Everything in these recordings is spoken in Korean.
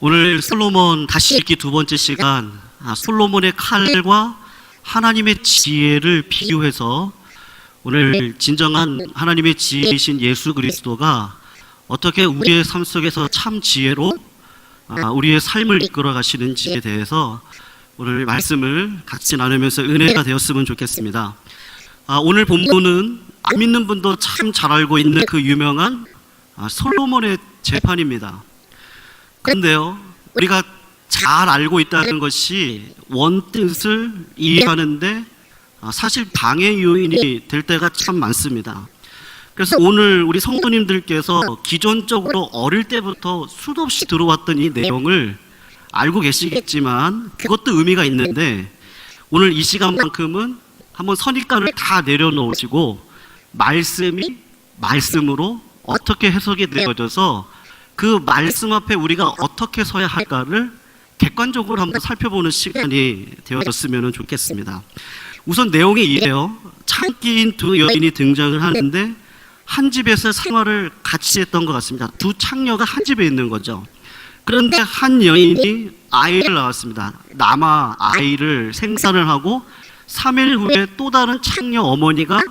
오늘 솔로몬 다시 읽기 두 번째 시간, 솔로몬의 칼과 하나님의 지혜를 비교해서 오늘 진정한 하나님의 지혜이신 예수 그리스도가 어떻게 우리의 삶 속에서 참 지혜로 우리의 삶을 이끌어 가시는지에 대해서 오늘 말씀을 같이 나누면서 은혜가 되었으면 좋겠습니다. 오늘 본문은 안 믿는 분도 참 잘 알고 있는 그 유명한 솔로몬의 재판입니다. 그런데요, 우리가 잘 알고 있다는 것이 원뜻을 이해하는데 사실 방해 요인이 될 때가 참 많습니다. 그래서 오늘 우리 성도님들께서 기존적으로 어릴 때부터 수도 없이 들어왔던 이 내용을 알고 계시겠지만 그것도 의미가 있는데, 오늘 이 시간만큼은 한번 선입관을 다 내려놓으시고 말씀으로 어떻게 해석이 되어져서 그 말씀 앞에 우리가 어떻게 서야 할까를 객관적으로 한번 살펴보는 시간이 되어졌으면 좋겠습니다. 우선 내용이 이래요. 창기인 두 여인이 등장을 하는데 한 집에서 생활을 같이 했던 것 같습니다. 두 창녀가 한 집에 있는 거죠. 그런데 한 여인이 아이를 낳았습니다. 남아 아이를 생산을 하고 3일 후에 또 다른 창녀 어머니가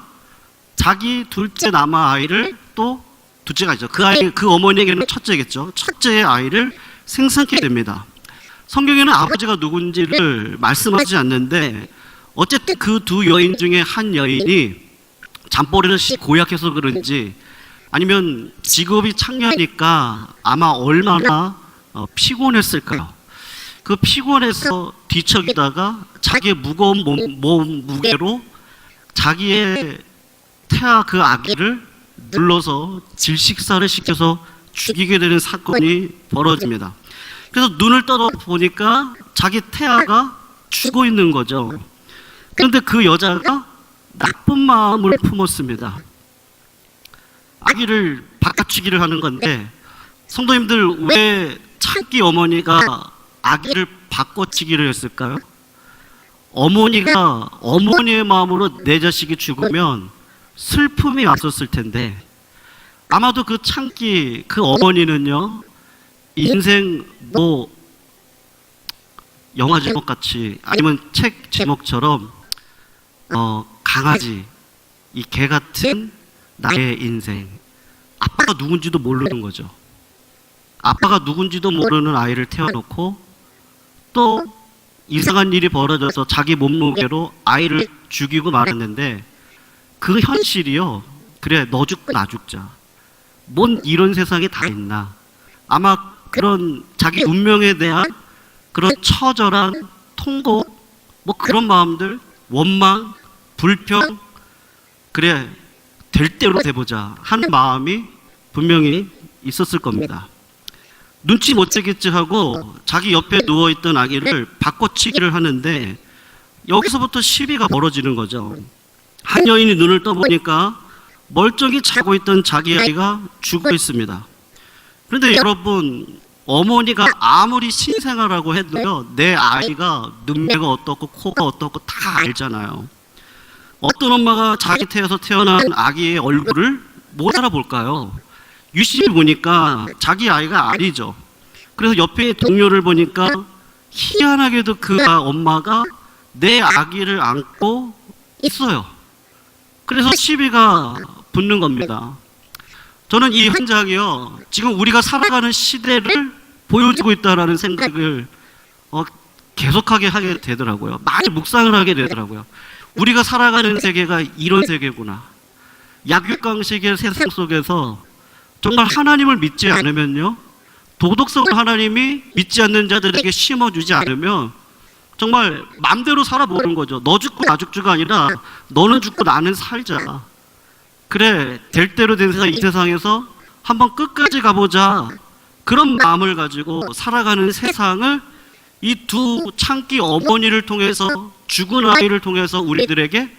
자기 둘째 남아 아이를 또 둘째가 있죠. 그 어머니에게는 첫째겠죠. 첫째의 아이를 생산하게 됩니다. 성경에는 아버지가 누군지를 말씀하지 않는데 어쨌든 그 두 여인 중에 한 여인이 잠버릇이 고약해서 그런지 아니면 직업이 창녀니까 아마 얼마나 피곤했을까요? 그 피곤해서 뒤척이다가 자기의 무거운 몸 무게로 자기의 태아 그 아기를 눌러서 질식사를 시켜서 죽이게 되는 사건이 벌어집니다. 그래서 눈을 떠 보니까 자기 태아가 죽어 있는 거죠. 그런데 그 여자가 나쁜 마음을 품었습니다. 아기를 바꿔치기를 하는 건데, 성도님들, 왜 창기 어머니가 아기를 바꿔치기를 했을까요? 어머니가 어머니의 마음으로 내 자식이 죽으면 슬픔이 왔었을 텐데, 아마도 그 창기 그 어머니는요, 인생 영화 제목 같이 아니면 책 제목처럼 강아지, 이 개 같은 나의 인생, 아빠가 누군지도 모르는 거죠. 아빠가 누군지도 모르는 아이를 태워놓고 또 이상한 일이 벌어져서 자기 몸무게로 아이를 죽이고 말았는데, 그 현실이요, 그래 너 죽고 나 죽자, 뭔 이런 세상에 다 있나, 아마 그런 자기 운명에 대한 그런 처절한 통곡, 그런 마음들, 원망, 불평, 그래 될 대로 돼보자 하는 마음이 분명히 있었을 겁니다. 눈치 못 채겠지 하고 자기 옆에 누워있던 아기를 바꿔치기를 하는데, 여기서부터 시비가 벌어지는 거죠. 한 여인이 눈을 떠보니까 멀쩡히 자고 있던 자기 아이가 죽어 있습니다. 그런데 여러분, 어머니가 아무리 신생아라고 해도요, 내 아이가 눈매가 어떻고 코가 어떻고 다 알잖아요. 어떤 엄마가 자기 태에서 태어난 아기의 얼굴을 못 알아볼까요? 유심히 보니까 자기 아이가 아니죠. 그래서 옆에 동료를 보니까 희한하게도 그 엄마가 내 아기를 안고 있어요. 그래서 시비가 붙는 겁니다. 저는 이 현장이요, 지금 우리가 살아가는 시대를 보여주고 있다는 생각을 계속하게 하게 되더라고요. 많이 묵상을 하게 되더라고요. 우리가 살아가는 세계가 이런 세계구나. 약육강식의 세상 속에서 정말 하나님을 믿지 않으면요, 도덕성을 하나님이 믿지 않는 자들에게 심어주지 않으면 정말 마음대로 살아보는 거죠. 너 죽고 나 죽주가 아니라 너는 죽고 나는 살자. 그래 될 대로 된 세상, 이 세상에서 한번 끝까지 가보자, 그런 마음을 가지고 살아가는 세상을 이 두 창기 어머니를 통해서, 죽은 아이를 통해서 우리들에게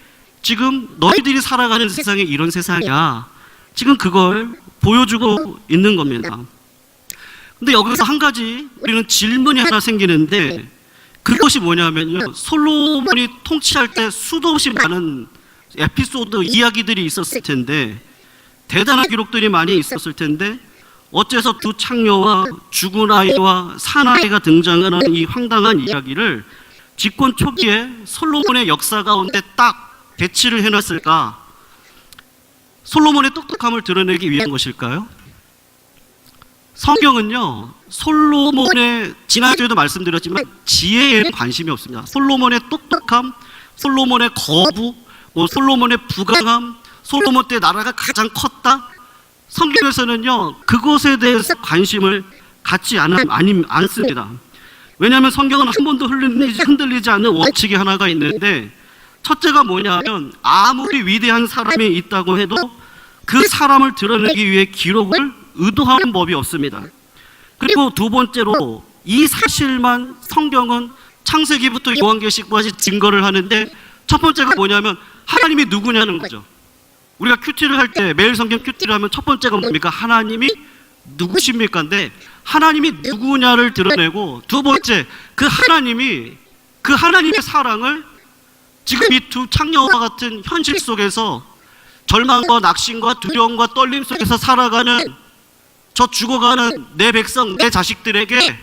지금 너희들이 살아가는 세상이 이런 세상이야, 지금 그걸 보여주고 있는 겁니다. 근데 여기서 한 가지 우리는 질문이 하나 생기는데, 그것이 뭐냐면요, 솔로몬이 통치할 때 수도 없이 많은 에피소드, 이야기들이 있었을 텐데, 대단한 기록들이 많이 있었을 텐데 어째서 두 창녀와 죽은 아이와 사나이가 등장하는 이 황당한 이야기를 집권 초기에 솔로몬의 역사 가운데 딱 배치를 해놨을까? 솔로몬의 똑똑함을 드러내기 위한 것일까요? 성경은요, 솔로몬의, 지난주에도 말씀드렸지만 지혜에는 관심이 없습니다. 솔로몬의 똑똑함, 솔로몬의 거부, 솔로몬의 부강함, 솔로몬 때 나라가 가장 컸다, 성경에서는요 그것에 대해서 관심을 갖지 않습니다. 왜냐하면 성경은 한 번도 흔들리지 않는 원칙이 하나가 있는데, 첫째가 뭐냐면 아무리 위대한 사람이 있다고 해도 그 사람을 드러내기 위해 기록을 의도하는 법이 없습니다. 그리고 두 번째로 이 사실만 성경은 창세기부터 요한계시록까지 증거를 하는데, 첫 번째가 뭐냐면 하나님이 누구냐는 거죠. 우리가 큐티를 할 때, 매일 성경 큐티를 하면 첫 번째가 뭡니까? 하나님이 누구십니까? 인데 하나님이 누구냐를 드러내고, 두 번째 그 하나님의 사랑을 지금 이 두 창녀와 같은 현실 속에서 절망과 낙심과 두려움과 떨림 속에서 살아가는 저 죽어가는 내 백성, 내 자식들에게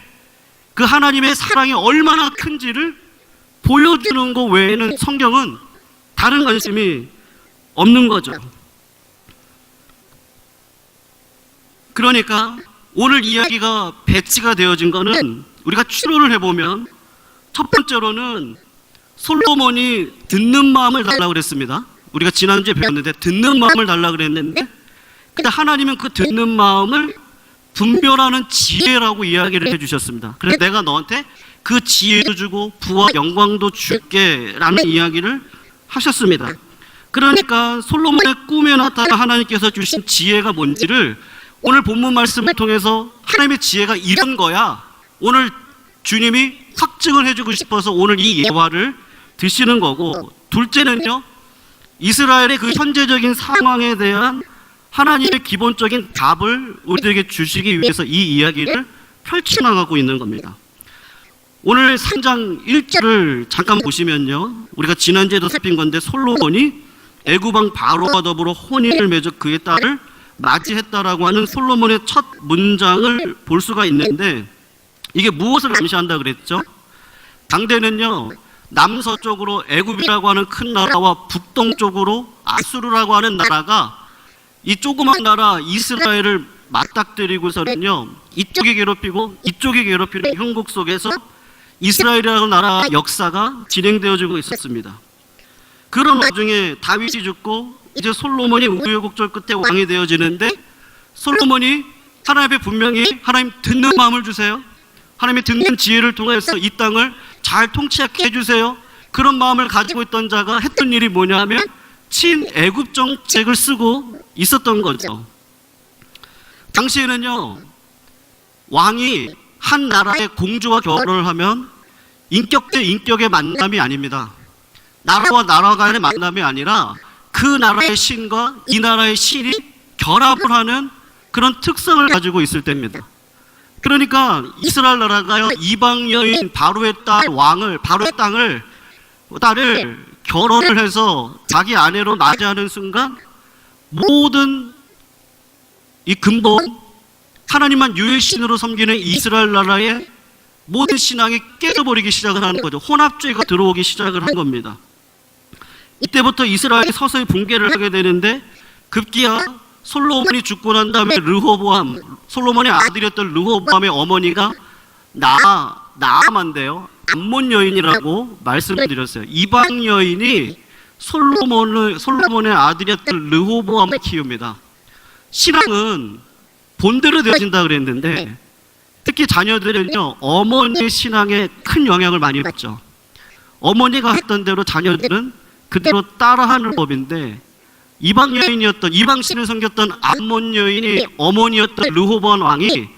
그 하나님의 사랑이 얼마나 큰지를 보여주는 것 외에는 성경은 다른 관심이 없는 거죠. 그러니까 오늘 이야기가 배치가 되어진 거는, 우리가 추론을 해보면 첫 번째로는 솔로몬이 듣는 마음을 달라고 그랬습니다. 우리가 지난주에 배웠는데 듣는 마음을 달라고 그랬는데, 근데 하나님은 그 듣는 마음을 분별하는 지혜라고 이야기를 해주셨습니다. 그래서 내가 너한테 그 지혜도 주고 부와 영광도 줄게 라는 이야기를 하셨습니다. 그러니까 솔로몬의 꿈에 나타난 하나님께서 주신 지혜가 뭔지를 오늘 본문 말씀을 통해서 하나님의 지혜가 이런 거야, 오늘 주님이 확증을 해주고 싶어서 오늘 이 예화를 드시는 거고, 둘째는요, 이스라엘의 그 현재적인 상황에 대한 하나님의 기본적인 답을 우리에게 주시기 위해서 이 이야기를 펼쳐나가고 있는 겁니다. 오늘 3장 1절을 잠깐 보시면요, 우리가 지난주에도 살핀 건데, 솔로몬이 애굽왕 바로와 더불어 혼인을 맺어 그의 딸을 맞이했다라고 하는 솔로몬의 첫 문장을 볼 수가 있는데, 이게 무엇을 암시한다 그랬죠? 당대는요, 남서쪽으로 애굽이라고 하는 큰 나라와 북동쪽으로 아수르라고 하는 나라가 이 조그만 나라 이스라엘을 맞닥뜨리고서는요, 이쪽이 괴롭히고 이쪽이 괴롭히는 형국 속에서 이스라엘이라는 나라 역사가 진행되어지고 있었습니다. 그런 와중에 다윗이 죽고 이제 솔로몬이 우여곡절 끝에 왕이 되어지는데, 솔로몬이 하나님 앞에 분명히 하나님 듣는 마음을 주세요, 하나님의 듣는 지혜를 통해서 이 땅을 잘 통치하게 해주세요, 그런 마음을 가지고 있던 자가 했던 일이 뭐냐면 친애굽 정책을 쓰고 있었던 거죠. 당시에는요, 왕이 한 나라의 공주와 결혼을 하면 인격 대 인격의 만남이 아닙니다. 나라와 나라 간의 만남이 아니라 그 나라의 신과 이 나라의 신이 결합을 하는 그런 특성을 가지고 있을 때입니다. 그러니까 이스라엘 나라가요, 이방 여인 바로의 바로의 딸을 결혼을 해서 자기 아내로 맞이하는 순간 모든 이 근본 하나님만 유일신으로 섬기는 이스라엘 나라의 모든 신앙이 깨져버리기 시작을 하는 거죠. 혼합주의가 들어오기 시작을 한 겁니다. 이때부터 이스라엘이 서서히 붕괴를 하게 되는데, 급기야 솔로몬이 죽고 난 다음에 르호보암, 솔로몬의 아들이었던 르호보암의 어머니가 나아만데요, 암몬 여인이라고 말씀을 드렸어요. 이방 여인이 솔로몬의 아들이었던 르호보암을 키웁니다. 신앙은 본대로 되어진다 그랬는데, 특히 자녀들은요, 어머니의 신앙에 큰 영향을 많이 받죠. 어머니가 했던 대로 자녀들은 그대로 따라하는 법인데, 이방 신을 섬겼던 암몬 여인이 어머니였던 르호보암 왕이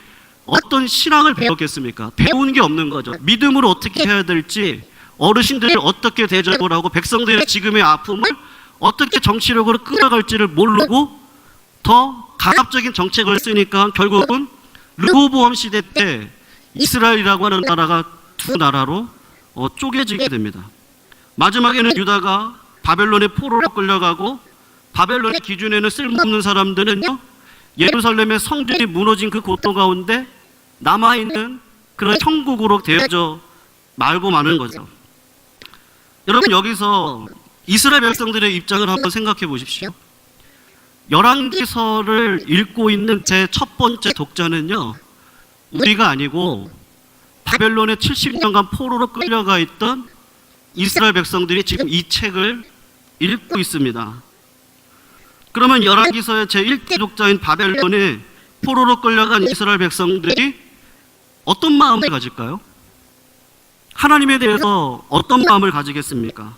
어떤 신앙을 배웠겠습니까? 배운 게 없는 거죠. 믿음으로 어떻게 해야 될지, 어르신들을 어떻게 대접을 하고 백성들의 지금의 아픔을 어떻게 정치력으로 끌어갈지를 모르고 더 강압적인 정책을 쓰니까 결국은 르호보암 시대 때 이스라엘이라고 하는 나라가 두 나라로 쪼개지게 됩니다. 마지막에는 유다가 바벨론의 포로로 끌려가고, 바벨론의 기준에는 쓸모없는 사람들은요, 예루살렘의 성전이 무너진 그 고통 가운데 남아있는 그런 천국으로 되어져 말고 마는 거죠. 여러분, 여기서 이스라엘 백성들의 입장을 한번 생각해 보십시오. 열왕기서를 읽고 있는 제 첫 번째 독자는요, 우리가 아니고 바벨론의 70년간 포로로 끌려가 있던 이스라엘 백성들이 지금 이 책을 읽고 있습니다. 그러면 열왕기서의 제 1대 독자인 바벨론에 포로로 끌려간 이스라엘 백성들이 어떤 마음을 가질까요? 하나님에 대해서 어떤 마음을 가지겠습니까?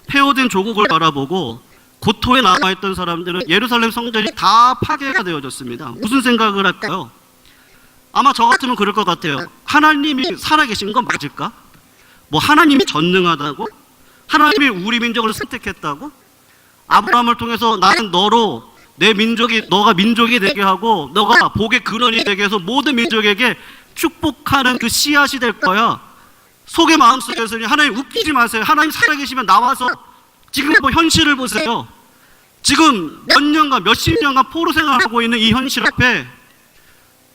폐허된 조국을 바라보고 고토에 남아있던 사람들은 예루살렘 성전이 다 파괴가 되어졌습니다. 무슨 생각을 할까요? 아마 저 같으면 그럴 것 같아요. 하나님이 살아계신 건 맞을까? 뭐 하나님이 전능하다고? 하나님이 우리 민족을 선택했다고? 아브라함을 통해서 나는 너로 내 민족이, 너가 민족이 되게 하고 너가 복의 근원이 되게 해서 모든 민족에게 축복하는 그 씨앗이 될 거야. 속의 마음속에서는 하나님 웃기지 마세요. 하나님 살아계시면 나와서 지금 뭐 현실을 보세요. 지금 몇 년간, 몇십 년간 포로 생활하고 있는 이 현실 앞에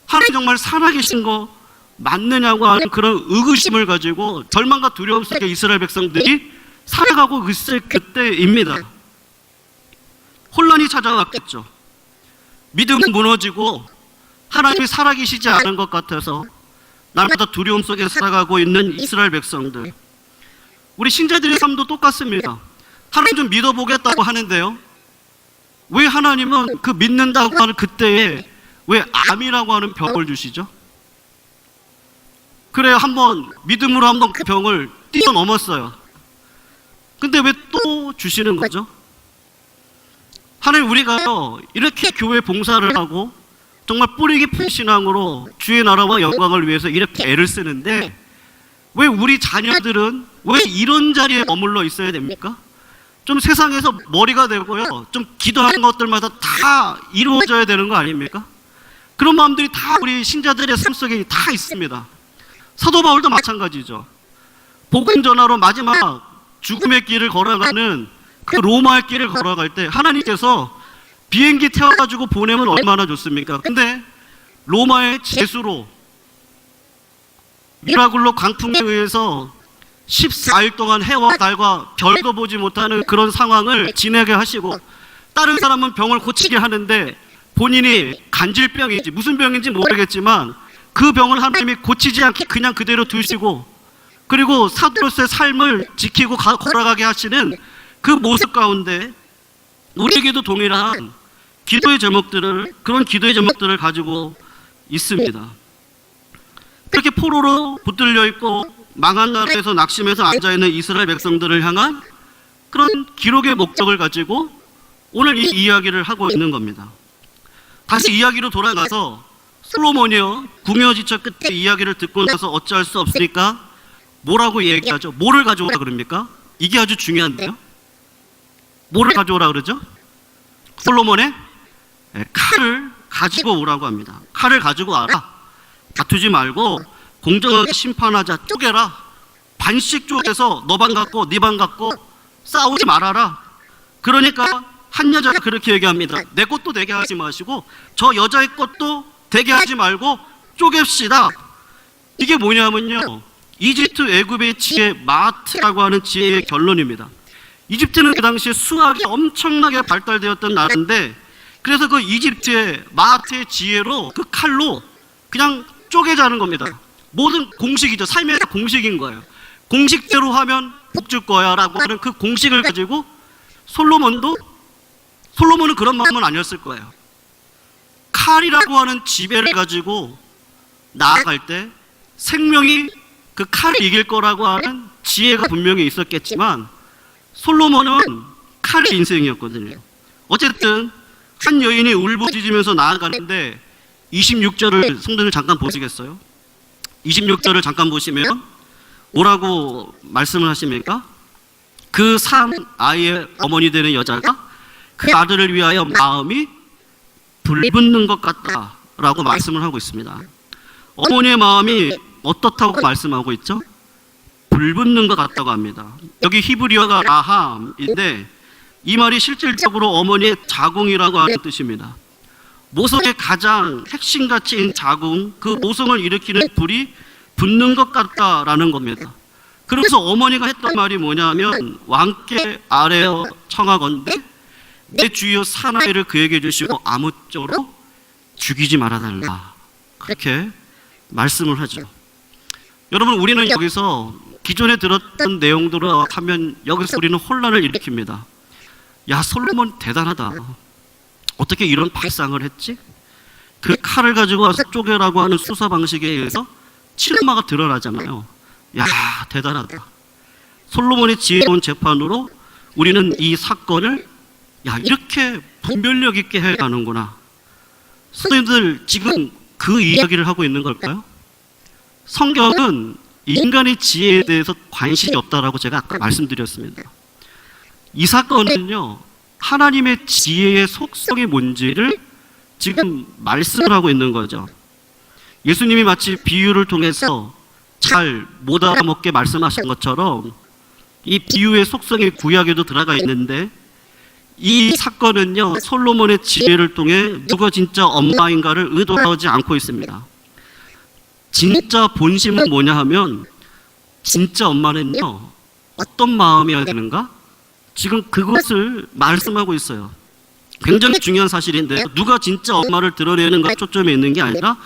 하나님 정말 살아계신 거 맞느냐고 하는 그런 의구심을 가지고 절망과 두려움 속에 이스라엘 백성들이 살아가고 있을 그때입니다. 혼란이 찾아왔겠죠. 믿음은 무너지고 하나님이 살아계시지 않은 것 같아서 날마다 두려움 속에 살아가고 있는 이스라엘 백성들. 우리 신자들의 삶도 똑같습니다. 하나님 좀 믿어보겠다고 하는데요, 왜 하나님은 그 믿는다고 하는 그때에 왜 암이라고 하는 병을 주시죠? 그래요, 한번 믿음으로 한번 그 병을 뛰어넘었어요. 근데 왜 또 주시는 거죠? 하나님, 우리가요 이렇게 교회 봉사를 하고 정말 뿌리 깊은 신앙으로 주의 나라와 영광을 위해서 이렇게 애를 쓰는데 왜 우리 자녀들은 왜 이런 자리에 머물러 있어야 됩니까? 좀 세상에서 머리가 되고요, 좀 기도하는 것들마다 다 이루어져야 되는 거 아닙니까? 그런 마음들이 다 우리 신자들의 삶 속에 다 있습니다. 사도 바울도 마찬가지죠. 복음 전하러 마지막 죽음의 길을 걸어가는 그 로마의 길을 걸어갈 때 하나님께서 비행기 태워가지고 보내면 얼마나 좋습니까? 근데 로마의 제수로 미라클로 강풍에 의해서 14일 동안 해와 달과 별도 보지 못하는 그런 상황을 지내게 하시고, 다른 사람은 병을 고치게 하는데 본인이 간질병인지 무슨 병인지 모르겠지만 그 병을 하나님이 고치지 않게 그냥 그대로 두시고, 그리고 사도로서의 삶을 지키고 걸어가게 하시는 그 모습 가운데 우리에게도 동일한 기도의 제목들을, 그런 기도의 제목들을 가지고 있습니다. 그렇게 포로로 붙들려 있고 망한 나라에서 낙심해서 앉아있는 이스라엘 백성들을 향한 그런 기록의 목적을 가지고 오늘 이 이야기를 하고 있는 겁니다. 다시 이야기로 돌아가서 솔로몬이요, 궁여지처 끝에 이야기를 듣고 나서 어찌할 수 없으니까 뭐라고 얘기하죠? 뭐를 가져오라 그럽니까? 이게 아주 중요한데요. 뭐를 가져오라 그러죠? 솔로몬의 칼을 가지고 오라고 합니다. 칼을 가지고 와라. 다투지 말고 공정하게 심판하자. 쪼개라. 반씩 쪼개서 너 반 갖고 네 반 갖고 싸우지 말아라. 그러니까 한 여자가 그렇게 얘기합니다. 내 것도 되게 하지 마시고 저 여자의 것도 되게 하지 말고 쪼갭시다. 이게 뭐냐면요, 이집트 애굽의 지혜 마트라고 하는 지혜의 결론입니다. 이집트는 그 당시에 수학이 엄청나게 발달되었던 나라인데, 그래서 그 이집트의 마트의 지혜로 그 칼로 그냥 쪼개자는 겁니다. 모든 공식이죠. 삶의 공식인 거예요. 공식대로 하면 복 줄 거야 라고 하는 그 공식을 가지고 솔로몬은 그런 마음은 아니었을 거예요. 칼이라고 하는 지배를 가지고 나아갈 때 생명이 그 칼을 이길 거라고 하는 지혜가 분명히 있었겠지만 솔로몬은 칼의 인생이었거든요. 어쨌든 한 여인이 울부짖으면서 나아가는데 26절을 성도님 잠깐 보시겠어요? 26절을 잠깐 보시면 뭐라고 말씀을 하십니까? 그 산 아이의 어머니 되는 여자가 그 아들을 위하여 마음이 불붙는 것 같다라고 말씀을 하고 있습니다. 어머니의 마음이 어떻다고 말씀하고 있죠? 불붙는 것 같다고 합니다. 여기 히브리어가 라함인데 이 말이 실질적으로 어머니의 자궁이라고 하는 뜻입니다. 모성의 가장 핵심 가치인 자궁, 그 모성을 일으키는 불이 붙는 것 같다라는 겁니다. 그래서 어머니가 했던 말이 뭐냐면 왕께 아뢰어 청하건대 내 주여 사나이를 그에게 주시고 아무쪼록 죽이지 말아달라, 그렇게 말씀을 하죠. 여러분, 우리는 여기서 기존에 들었던 내용들을 하면 여기서 우리는 혼란을 일으킵니다. 야, 솔로몬 대단하다. 어떻게 이런 발상을 했지? 그 칼을 가지고 와서 쪼개라고 하는 수사 방식에 의해서 친엄마가 드러나잖아요. 야, 대단하다. 솔로몬의 지혜로운 재판으로 우리는 이 사건을 야, 이렇게 분별력 있게 해가는구나. 선생님들, 지금 그 이야기를 하고 있는 걸까요? 성경은 인간의 지혜에 대해서 관심이 없다라고 제가 아까 말씀드렸습니다. 이 사건은요, 하나님의 지혜의 속성이 뭔지를 지금 말씀을 하고 있는 거죠. 예수님이 마치 비유를 통해서 잘 못 알아먹게 말씀하신 것처럼 이 비유의 속성이 구약에도 들어가 있는데, 이 사건은요, 솔로몬의 지혜를 통해 누가 진짜 엄마인가를 의도하지 않고 있습니다. 진짜 본심은 뭐냐 하면, 진짜 엄마는요, 어떤 마음이어야 되는가? 지금 그것을 말씀하고 있어요. 굉장히 중요한 사실인데, 누가 진짜 엄마를 드러내는가 초점이 있는 게 아니라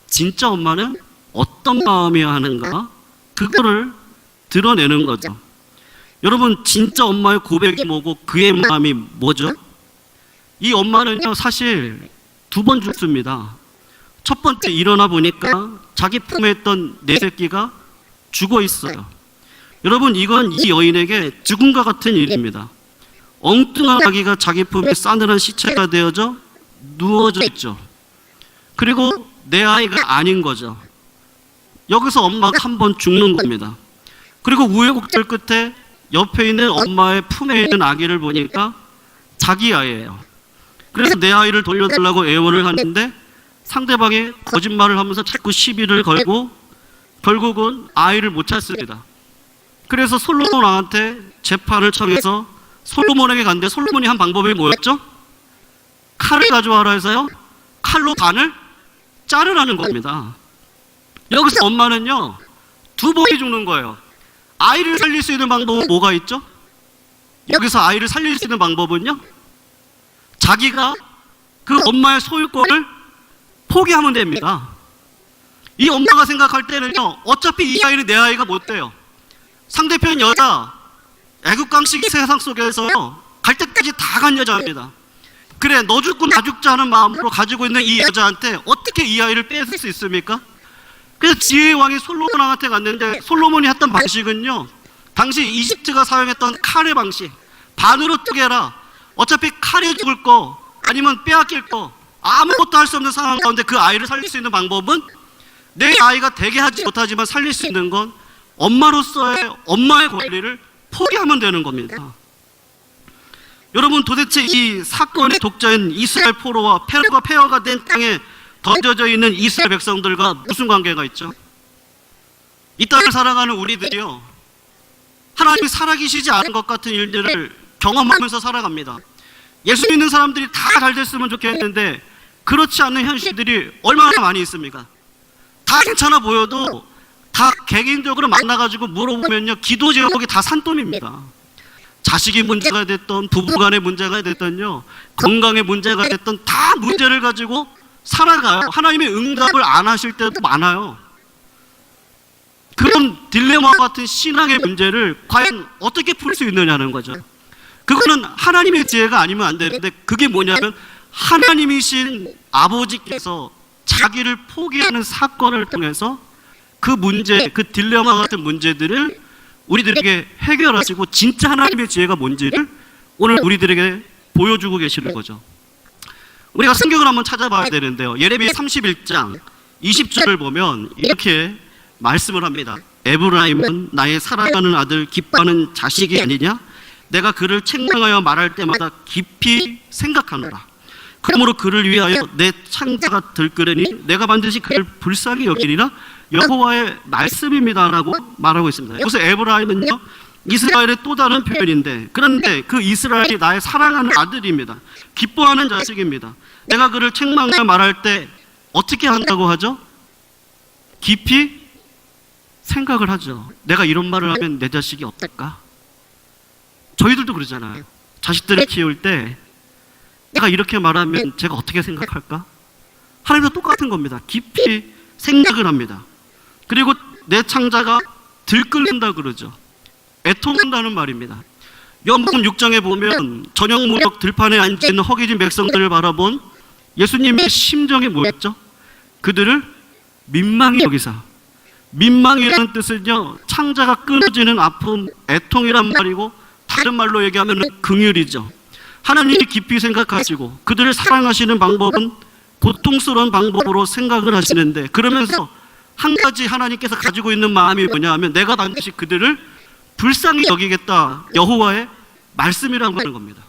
진짜 엄마는 어떤 마음이어야 하는가, 그거를 드러내는 거죠. 여러분, 진짜 엄마의 고백이 뭐고 그의 마음이 뭐죠? 이 엄마는요, 사실 2번 죽습니다. 첫 번째, 일어나 보니까 자기 품에 있던 내 새끼가 죽어 있어요. 여러분, 이건 이 여인에게 죽음과 같은 일입니다. 엉뚱한 아기가 자기 품에 싸늘한 시체가 되어져 누워져 있죠. 그리고 내 아이가 아닌 거죠. 여기서 엄마가 한 번 죽는 겁니다. 그리고 우여곡절 끝에 옆에 있는 엄마의 품에 있는 아기를 보니까 자기 아이예요. 그래서 내 아이를 돌려달라고 애원을 하는데 상대방이 거짓말을 하면서 자꾸 시비를 걸고 결국은 아이를 못 찾습니다. 그래서 솔로몬 왕한테 재판을 청해서 솔로몬에게 갔는데, 솔로몬이 한 방법이 뭐였죠? 칼을 가져와라 해서요, 칼로 반을 자르라는 겁니다. 여기서 엄마는요, 2번이 죽는 거예요. 아이를 살릴 수 있는 방법은 뭐가 있죠? 여기서 아이를 살릴 수 있는 방법은요, 자기가 그 엄마의 소유권을 포기하면 됩니다. 이 엄마가 생각할 때는요, 어차피 이 아이는 내 아이가 못 돼요. 상대편 여자, 애국강식 세상 속에서요, 갈 때까지 다 간 여자입니다. 그래, 너 죽고 나 죽자 하는 마음으로 가지고 있는 이 여자한테 어떻게 이 아이를 뺏을 수 있습니까? 그래서 지혜의 왕이 솔로몬 왕한테 갔는데, 솔로몬이 했던 방식은요, 당시 이집트가 사용했던 칼의 방식, 반으로 쪼개라. 어차피 칼에 죽을 거 아니면 빼앗길 거 아무것도 할 수 없는 상황 가운데 그 아이를 살릴 수 있는 방법은, 내 아이가 되게 하지 못하지만 살릴 수 있는 건 엄마로서의 엄마의 권리를 포기하면 되는 겁니다. 여러분, 도대체 이 사건의 독자인 이스라엘 포로와 페르가 폐허가 된 땅에 던져져 있는 이스라엘 백성들과 무슨 관계가 있죠? 이 땅을 살아가는 우리들이요, 하나님이 살아계시지 않은 것 같은 일들을 경험하면서 살아갑니다. 예수 믿는 사람들이 다 잘 됐으면 좋겠는데 그렇지 않는 현실들이 얼마나 많이 있습니까? 다 괜찮아 보여도 다 개인적으로 만나가지고 물어보면요, 기도 제목이 다 산더미입니다. 자식이 문제가 됐던, 부부간의 문제가 됐던요, 건강의 문제가 됐던, 다 문제를 가지고 살아가요. 하나님의 응답을 안 하실 때도 많아요. 그런 딜레마 같은 신앙의 문제를 과연 어떻게 풀 수 있느냐는 거죠. 그거는 하나님의 지혜가 아니면 안 되는데, 그게 뭐냐면 하나님이신 아버지께서 자기를 포기하는 사건을 통해서 그 문제, 그 딜레마 같은 문제들을 우리들에게 해결하시고 진짜 하나님의 지혜가 뭔지를 오늘 우리들에게 보여주고 계시는 거죠. 우리가 성경을 한번 찾아봐야 되는데요, 예레미야 31장 20절을 보면 이렇게 말씀을 합니다. 에브라임은 나의 사랑하는 아들, 기뻐하는 자식이 아니냐? 내가 그를 책망하여 말할 때마다 깊이 생각하노라. 그러므로 그를 위하여 내 창자가 들끓으니 내가 반드시 그를 불쌍히 여기리라. 여호와의 말씀입니다라고 말하고 있습니다. 여기서 에브라임은요, 이스라엘의 또 다른 표현인데, 그런데 그 이스라엘이 나의 사랑하는 아들입니다. 기뻐하는 자식입니다. 내가 그를 책망하며 말할 때 어떻게 한다고 하죠? 깊이 생각을 하죠. 내가 이런 말을 하면 내 자식이 어떨까? 저희들도 그러잖아요. 자식들을 키울 때 내가 이렇게 말하면 제가 어떻게 생각할까? 하나님도 똑같은 겁니다. 깊이 생각을 합니다. 그리고 내 창자가 들끓는다 그러죠. 애통한다는 말입니다. 요한복음 6장에 보면 저녁무렵 들판에 앉아있는 허기진 백성들을 바라본 예수님의 심정이 뭐였죠? 그들을 민망히 여기사. 민망이라는 뜻은요, 창자가 끊어지는 아픔, 애통이란 말이고, 다른 말로 얘기하면 긍휼이죠. 하나님이 깊이 생각하시고 그들을 사랑하시는 방법은 고통스러운 방법으로 생각을 하시는데, 그러면서 한 가지 하나님께서 가지고 있는 마음이 뭐냐 하면 내가 반드시 그들을 불쌍히 여기겠다, 여호와의 말씀이라고 하는 겁니다.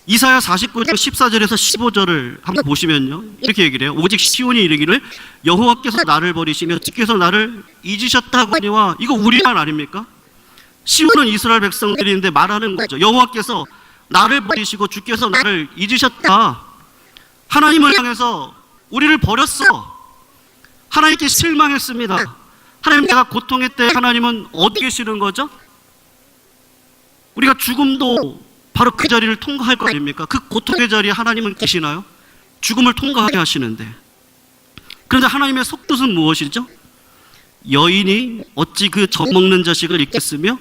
이사야 49장 14절에서 15절을 한번 보시면요, 이렇게 얘기를 해요. 오직 시온이 이르기를 여호와께서 나를 버리시며 주께서 나를 잊으셨다고 하니와. 이거 우리말 아닙니까? 시온은 이스라엘 백성들인데 말하는 거죠. 여호와께서 나를 버리시고 주께서 나를 잊으셨다. 하나님을 향해서 우리를 버렸어. 하나님께 실망했습니다. 하나님, 내가 고통의 때 하나님은 어디 계시는 거죠? 우리가 죽음도 바로 그 자리를 통과할 거 아닙니까? 그 고통의 자리에 하나님은 계시나요? 죽음을 통과하게 하시는데. 그런데 하나님의 속뜻은 무엇이죠? 여인이 어찌 그 젖먹는 자식을 잊겠으며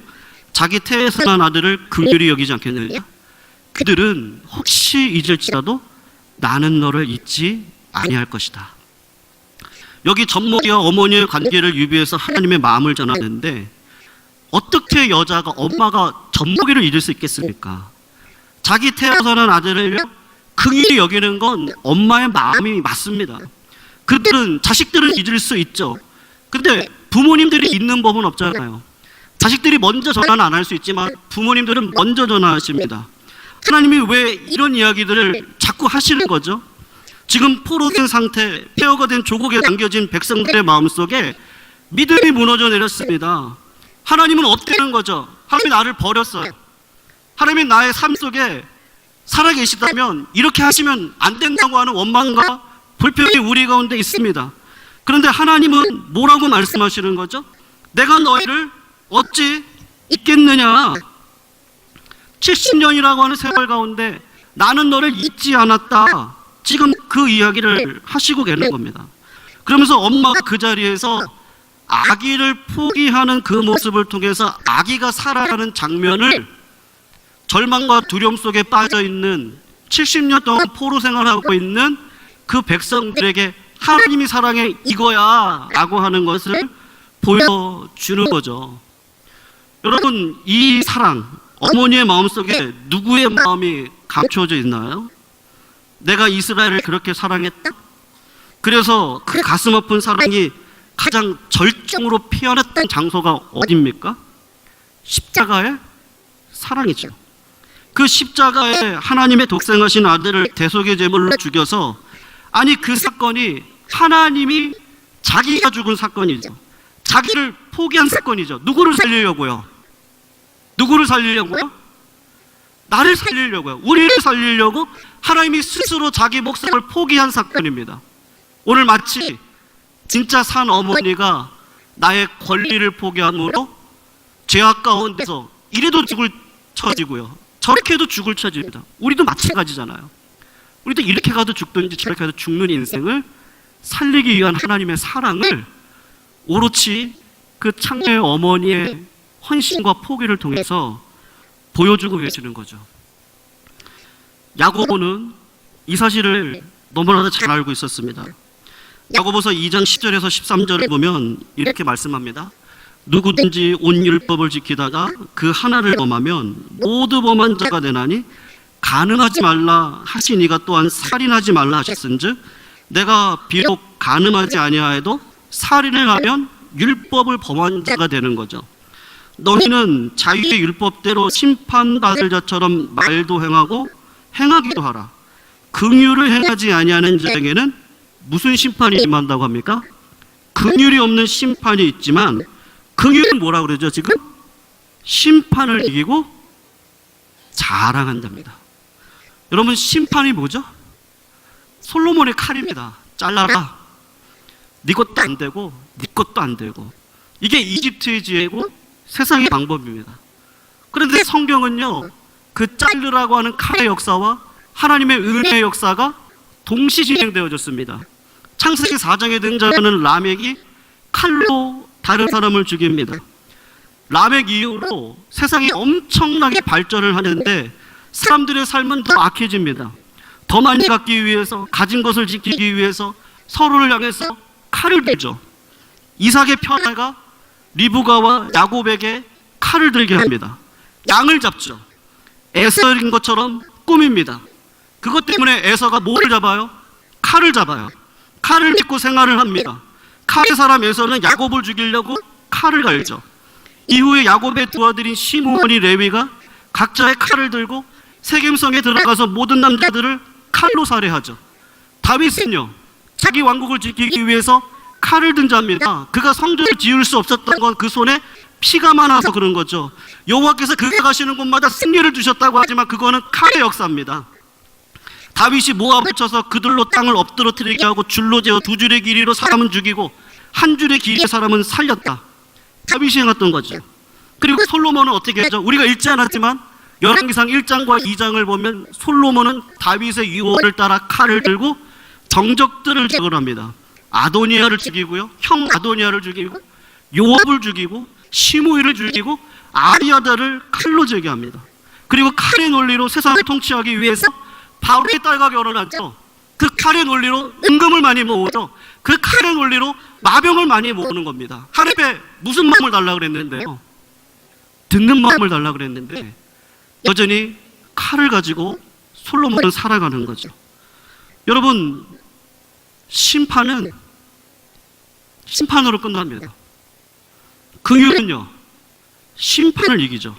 자기 태에서 난 아들을 긍휼히 여기지 않겠느냐? 그들은 혹시 잊을지라도 나는 너를 잊지 아니할 것이다. 여기 젖먹이와 어머니의 관계를 유비해서 하나님의 마음을 전하는데, 어떻게 여자가, 엄마가 젖먹이를 잊을 수 있겠습니까? 자기 태어서 난 아들을 긍휼히 여기는 건 엄마의 마음이 맞습니다. 자식들은 잊을 수 있죠. 근데 부모님들이 잊는 법은 없잖아요. 자식들이 먼저 전화는 안 할 수 있지만 부모님들은 먼저 전화하십니다. 하나님이 왜 이런 이야기들을 자꾸 하시는 거죠? 지금 포로된 상태, 폐허가 된 조국에 남겨진 백성들의 마음속에 믿음이 무너져 내렸습니다. 하나님은 어떻게 하는 거죠? 하나님이 나를 버렸어요. 하나님이 나의 삶 속에 살아계시다면 이렇게 하시면 안 된다고 하는 원망과 불평이 우리 가운데 있습니다. 그런데 하나님은 뭐라고 말씀하시는 거죠? 내가 너희를 어찌 잊겠느냐? 70년이라고 하는 세월 가운데 나는 너를 잊지 않았다. 지금 그 이야기를 하시고 계는 겁니다. 그러면서 엄마가 그 자리에서 아기를 포기하는 그 모습을 통해서 아기가 살아가는 장면을 절망과 두려움 속에 빠져있는 70년 동안 포로 생활하고 있는 그 백성들에게 하나님이 사랑해 이거야 라고 하는 것을 보여주는 거죠. 여러분, 이 사랑, 어머니의 마음속에 누구의 마음이 감춰져 있나요? 내가 이스라엘을 그렇게 사랑했다? 그래서 그 가슴 아픈 사랑이 가장 절정으로 피어났던 장소가 어디입니까? 십자가의 사랑이죠. 그 십자가에 하나님의 독생하신 아들을 대속의 제물로 죽여서, 아니 그 사건이 하나님이 자기가 죽은 사건이죠. 자기를 포기한 사건이죠. 누구를 살리려고요? 누구를 살리려고요? 나를 살리려고요. 우리를 살리려고 하나님이 스스로 자기 목숨을 포기한 사건입니다. 오늘 마치 진짜 산 어머니가 나의 권리를 포기함으로 죄악 가운데서 이래도 죽을 처지고요, 저렇게 해도 죽을 처지입니다. 우리도 마찬가지잖아요. 우리도 이렇게 가도 죽든지 저렇게 가도 죽는 인생을 살리기 위한 하나님의 사랑을 오롯이 그 창녀의 어머니의 헌신과 포기를 통해서 보여주고 계시는 거죠. 야고보는 이 사실을 너무나도 잘 알고 있었습니다. 야고보서 2장 10절에서 13절을 보면 이렇게 말씀합니다. 누구든지 온 율법을 지키다가 그 하나를 범하면 모두 범한 자가 되나니 간음하지 말라 하시니가 또한 살인하지 말라 하셨은즉 내가 비록 간음하지 아니하여도 살인을 하면 율법을 범한 자가 되는 거죠. 너희는 자유의 율법대로 심판받을 자처럼 말도 행하고 행하기도 하라. 긍휼을 행하지 아니하는 자에게는 무슨 심판이 임한다고 합니까? 긍휼이 없는 심판이 있지만, 긍휼은 뭐라 그러죠 지금? 심판을 이기고 자랑한답니다. 여러분, 심판이 뭐죠? 솔로몬의 칼입니다. 잘라라. 네 것도 안 되고 네 것도 안 되고. 이게 이집트의 지혜고 세상의 방법입니다. 그런데 성경은요, 그 자르라고 하는 칼의 역사와 하나님의 은혜의 역사가 동시 진행되어졌습니다. 창세기 4장에 등장하는 라멕이 칼로 다른 사람을 죽입니다. 라멕 이후로 세상이 엄청나게 발전을 하는데 사람들의 삶은 더 악해집니다. 더 많이 갖기 위해서, 가진 것을 지키기 위해서 서로를 향해서 칼을 들죠. 이삭의 편애가 리브가와 야곱에게 칼을 들게 합니다. 양을 잡죠. 에서인 것처럼 꾸밉니다. 그것 때문에 에서가 뭐를 잡아요? 칼을 잡아요. 칼을 믿고 생활을 합니다. 칼의 사람 에서는 야곱을 죽이려고 칼을 갈죠. 이후에 야곱의 두 아들인 시므온이 레위가 각자의 칼을 들고 세겜성에 들어가서 모든 남자들을 칼로 살해하죠. 다윗은요, 자기 왕국을 지키기 위해서 칼을 든 자입니다. 그가 성전을 지을 수 없었던 건 그 손에 피가 많아서 그런 거죠. 여호와께서 그가 가시는 곳마다 승리를 주셨다고 하지만 그거는 칼의 역사입니다. 다윗이 모압을 쳐서 그들로 땅을 엎드러뜨리게 하고 줄로 재어 두 줄의 길이로 사람은 죽이고 한 줄의 길이의 사람은 살렸다. 다윗이 행했던 거죠. 그리고 솔로몬은 어떻게 하죠? 우리가 읽지 않았지만 열왕기상 1장과 2장을 보면 솔로몬은 다윗의 유언을 따라 칼을 들고 정적들을 제거합니다. 아도니아를 죽이고요, 형 아도니아를 죽이고, 요압을 죽이고, 시므이를 죽이고, 아리아다를 칼로 제거합니다. 그리고 칼의 논리로 세상을 통치하기 위해서 바로의 딸과 결혼하죠. 그 칼의 논리로 은금을 많이 모으죠. 그 칼의 논리로 마병을 많이 모으는 겁니다. 하나님께 무슨 마음을 달라고 그랬는데요? 듣는 마음을 달라고 그랬는데 여전히 칼을 가지고 솔로몬은 살아가는 거죠. 여러분, 심판은 심판으로 끝납니다. 그 이유는요, 심판을 이기죠.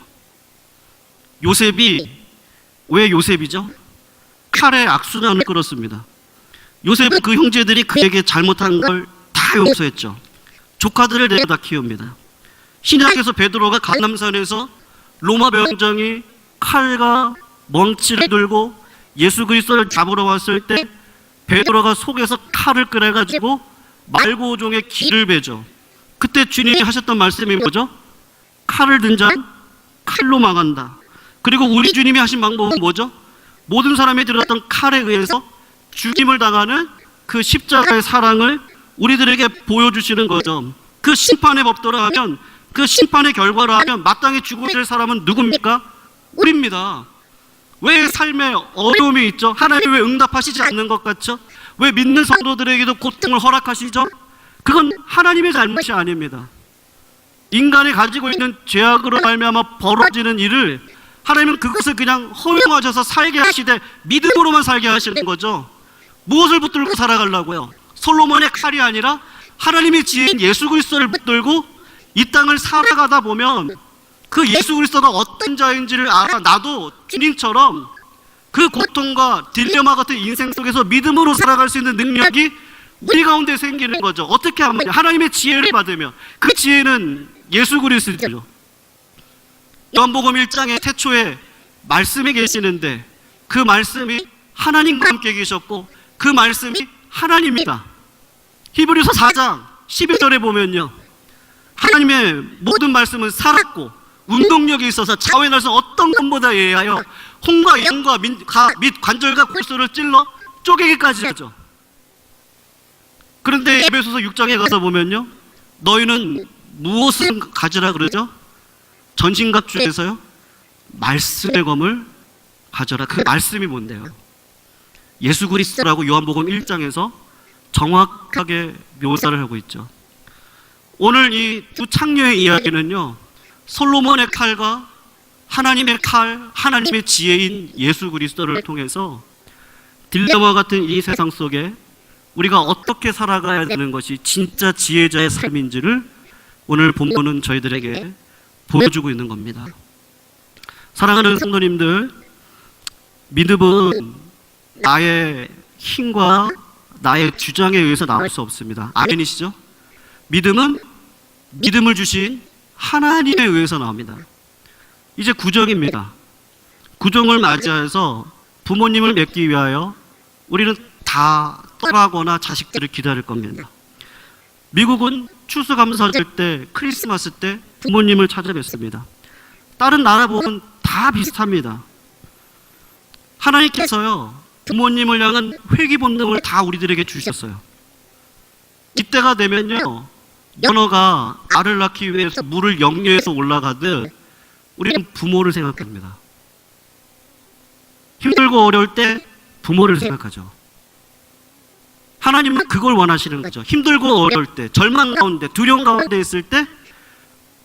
요셉이 왜 요셉이죠? 칼의 악순환을 끌었습니다. 요셉은 그 형제들이 그에게 잘못한 걸 다 용서했죠. 조카들을 데려다 키웁니다. 신약에서 베드로가 감람산에서 로마 병정이 칼과 멍치를 들고 예수 그리스도를 잡으러 왔을 때 베드로가 속에서 칼을 꺼내가지고 말고종의 기를 베죠. 그때 주님이 하셨던 말씀이 뭐죠? 칼을 든 자는 칼로 망한다. 그리고 우리 주님이 하신 방법은 뭐죠? 모든 사람이 들었던 칼에 의해서 죽임을 당하는 그 십자가의 사랑을 우리들에게 보여주시는 거죠. 그 심판의 법도로 하면, 그 심판의 결과로 하면 마땅히 죽어야 될 사람은 누굽니까? 우리입니다. 왜 삶에 어려움이 있죠? 하나님이 왜 응답하시지 않는 것 같죠? 왜 믿는 성도들에게도 고통을 허락하시죠? 그건 하나님의 잘못이 아닙니다. 인간이 가지고 있는 죄악으로 말미암아 벌어지는 일을 하나님은 그것을 그냥 허용하셔서 살게 하시되 믿음으로만 살게 하시는 거죠. 무엇을 붙들고 살아가려고요? 솔로몬의 칼이 아니라 하나님의 지혜인 예수 그리스도를 붙들고 이 땅을 살아가다 보면 그 예수 그리스도가 어떤 자인지를 알아. 나도 주님처럼 그 고통과 딜레마 같은 인생 속에서 믿음으로 살아갈 수 있는 능력이 우리 가운데 생기는 거죠. 어떻게 하면? 하나님의 지혜를 받으면. 그 지혜는 예수 그리스도죠. 요한복음 1장에 태초에 말씀이 계시는데 그 말씀이 하나님과 함께 계셨고 그 말씀이 하나님이다. 히브리서 4장 11절에 보면요, 하나님의 모든 말씀은 살았고 운동력이 있어서 좌우의 날선 어떤 것보다 예하여 홍과 양과 및 관절과 골수를 찔러 쪼개기까지 하죠. 그런데 에베소서 6장에 가서 보면요, 너희는 무엇을 가지라 그러죠? 전신갑 중에서요, 말씀의 검을 가져라. 그 말씀이 뭔데요? 예수 그리스도라고 요한복음 1장에서 정확하게 묘사를 하고 있죠. 오늘 이 두 창녀의 이야기는요, 솔로몬의 칼과 하나님의 칼, 하나님의 지혜인 예수 그리스도를 통해서 딜레마 같은 이 세상 속에 우리가 어떻게 살아가야 되는 것이 진짜 지혜자의 삶인지를 오늘 본문은 저희들에게 보여주고 있는 겁니다. 사랑하는 성도님들, 믿음은 나의 힘과 나의 주장에 의해서 나올 수 없습니다. 아멘이시죠? 믿음은 믿음을 주신 하나님에 의해서 나옵니다. 이제 구정입니다. 구정을 맞이해서 부모님을 뵙기 위하여 우리는 다 떠나거나 자식들을 기다릴 겁니다. 미국은 추수감사절 때, 크리스마스 때 부모님을 찾아뵙습니다. 다른 나라 보면 다 비슷합니다. 하나님께서요, 부모님을 향한 회귀 본능을 다 우리들에게 주셨어요. 이때가 되면요, 연어가 알을 낳기 위해서 물을 역류해서 올라가듯 우리는 부모를 생각합니다. 힘들고 어려울 때 부모를 생각하죠. 하나님은 그걸 원하시는 거죠. 힘들고 어려울 때, 절망 가운데, 두려움 가운데 있을 때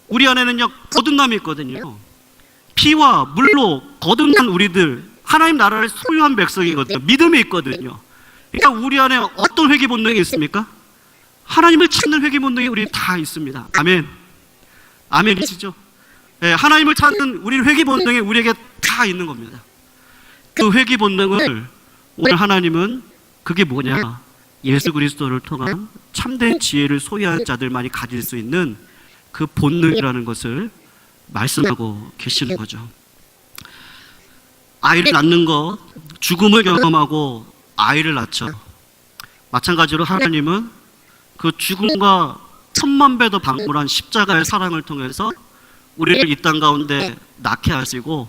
우리 안에는요, 거듭남이 있거든요. 피와 물로 거듭난 우리들, 하나님 나라를 소유한 백성이거든요. 믿음이 있거든요. 그러니까 우리 안에 어떤 회개 본능이 있습니까? 하나님을 찾는 회개 본능이 우리 다 있습니다. 아멘. 아멘이시죠? 네, 하나님을 찾는 우리 회개 본능이 우리에게 다 있는 겁니다. 그 회개 본능을 오늘 하나님은 그게 뭐냐? 예수 그리스도를 통한 참된 지혜를 소유한 자들만이 가질 수 있는 그 본능이라는 것을 말씀하고 계시는 거죠. 아이를 낳는 것, 죽음을 경험하고 아이를 낳죠. 마찬가지로 하나님은 그 죽음과 1000만 배 더 방불한 십자가의 사랑을 통해서 우리를 이 땅 가운데 낳게 하시고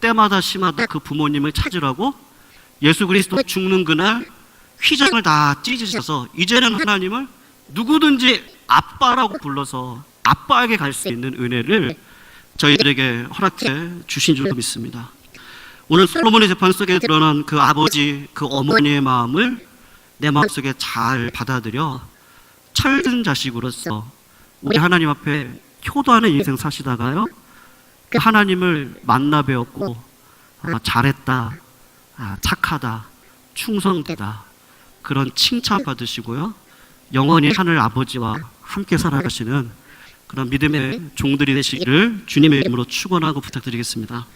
때마다 시마다 그 부모님을 찾으라고 예수 그리스도 죽는 그날 휘장을 다 찢으셔서 이제는 하나님을 누구든지 아빠라고 불러서 아빠에게 갈 수 있는 은혜를 저희들에게 허락해 주신 줄 믿습니다. 오늘 솔로몬의 재판 속에 드러난 그 아버지, 그 어머니의 마음을 내 마음속에 잘 받아들여 철든 자식으로서 우리 하나님 앞에 효도하는 인생 사시다가요, 그 하나님을 만나 배웠고 잘했다, 착하다, 충성되다, 그런 칭찬 받으시고요, 영원히 하늘 아버지와 함께 살아가시는 그런 믿음의 종들이 되시기를 주님의 이름으로 축원하고 부탁드리겠습니다.